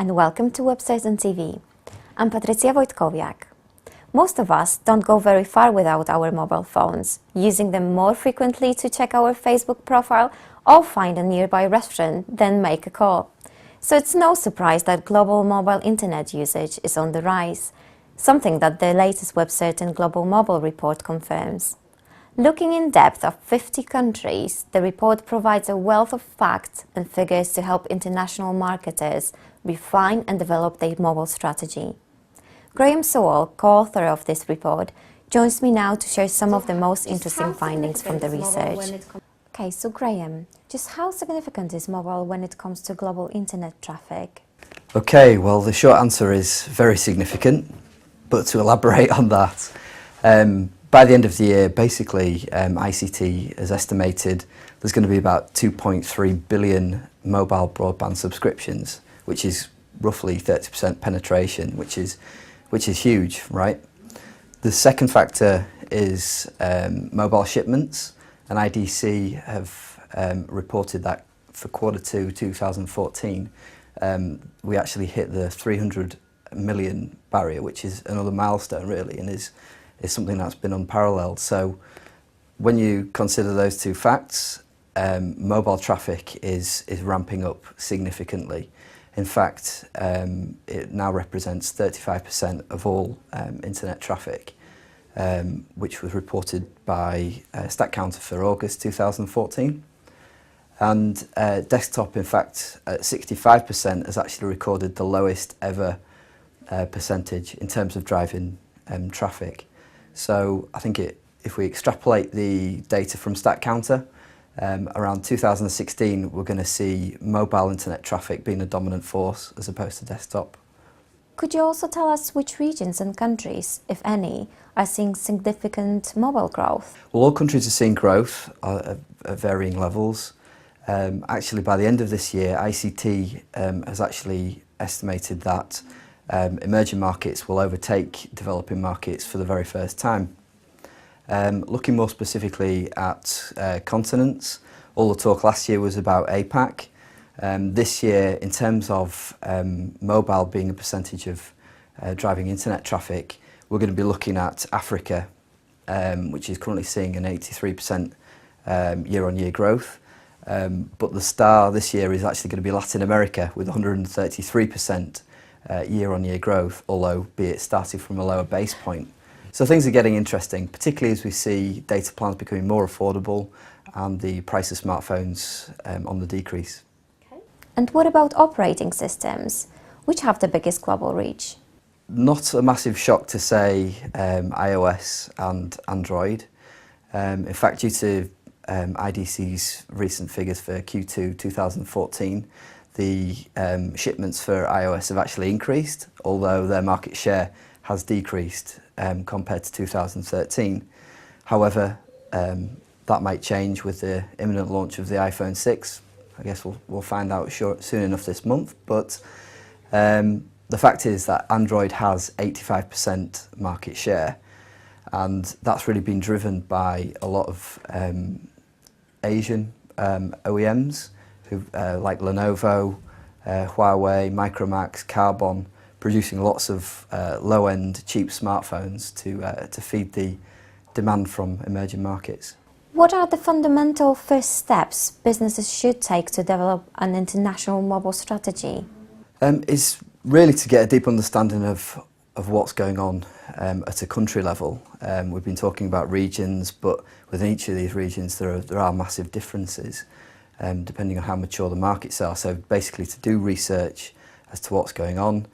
and welcome to Websites and TV. I'm Patrycja Wojtkowiak. Most of us don't go very far without our mobile phones, using them more frequently to check our Facebook profile or find a nearby restaurant than make a call. So it's no surprise that global mobile internet usage is on the rise, something that the latest Webcertain Global Mobile Report confirms. Looking in depth of 50 countries, the report provides a wealth of facts and figures to help international marketers refine and develop their mobile strategy. Graham Sewell, co-author of this report, joins me now to share some of the most interesting findings from the research. Okay, so Graham, just how significant is mobile when it comes to global internet traffic? Okay, well the short answer is very significant, but to elaborate on that, by the end of the year, basically, ICT has estimated there's going to be about 2.3 billion mobile broadband subscriptions, which is roughly 30% penetration, which is huge, right? The second factor is mobile shipments, and IDC have reported that for Q2 2014, we actually hit the 300 million barrier, which is another milestone really, and is something that's been unparalleled. So when you consider those two facts, mobile traffic is ramping up significantly. In fact, it now represents 35% of all internet traffic, which was reported by StatCounter for August 2014. And desktop, in fact, at 65% has actually recorded the lowest ever percentage in terms of driving traffic. So I think if we extrapolate the data from StatCounter, around 2016 we're going to see mobile internet traffic being a dominant force as opposed to desktop. Could you also tell us which regions and countries, if any, are seeing significant mobile growth? Well, all countries are seeing growth at varying levels. Actually, by the end of this year, ICT has actually estimated that emerging markets will overtake developing markets for the very first time. Looking more specifically at continents, all the talk last year was about APAC. This year, in terms of mobile being a percentage of driving internet traffic, we're going to be looking at Africa, which is currently seeing an 83% year-on-year growth. But the star this year is actually going to be Latin America with 133% year-on-year growth, although be it starting from a lower base point. So things are getting interesting, particularly as we see data plans becoming more affordable and the price of smartphones on the decrease. Okay. And what about operating systems? Which have the biggest global reach? Not a massive shock to say iOS and Android. In fact, due to IDC's recent figures for Q2 2014, the shipments for iOS have actually increased, although their market share has decreased compared to 2013. However, that might change with the imminent launch of the iPhone 6. I guess we'll find out soon enough this month, but the fact is that Android has 85% market share, and that's really been driven by a lot of Asian OEMs who like Lenovo, Huawei, Micromax, Carbon, producing lots of low-end, cheap smartphones to feed the demand from emerging markets. What are the fundamental first steps businesses should take to develop an international mobile strategy? It's really to get a deep understanding of what's going on at a country level. We've been talking about regions, but within each of these regions there are massive differences depending on how mature the markets are. So basically to do research as to what's going on,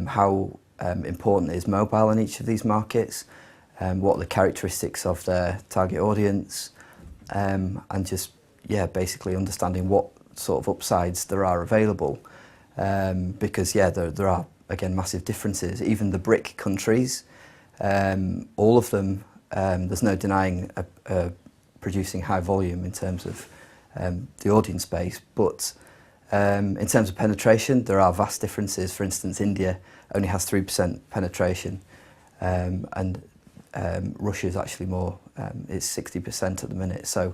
how important is mobile in each of these markets, what are the characteristics of their target audience, and just basically understanding what sort of upsides there are available, because there are again massive differences. Even the BRIC countries, all of them, there's no denying producing high volume in terms of the audience base, but in terms of penetration, there are vast differences. For instance, India only has 3% penetration, and Russia is actually more, it's 60% at the minute. So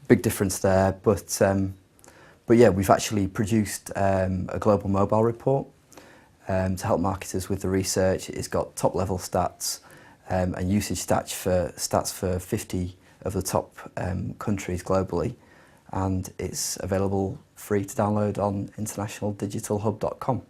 big difference there. But yeah, we've actually produced a global mobile report to help marketers with the research. It's got top-level stats and usage stats for 50 of the top countries globally, and it's available free to download on internationaldigitalhub.com.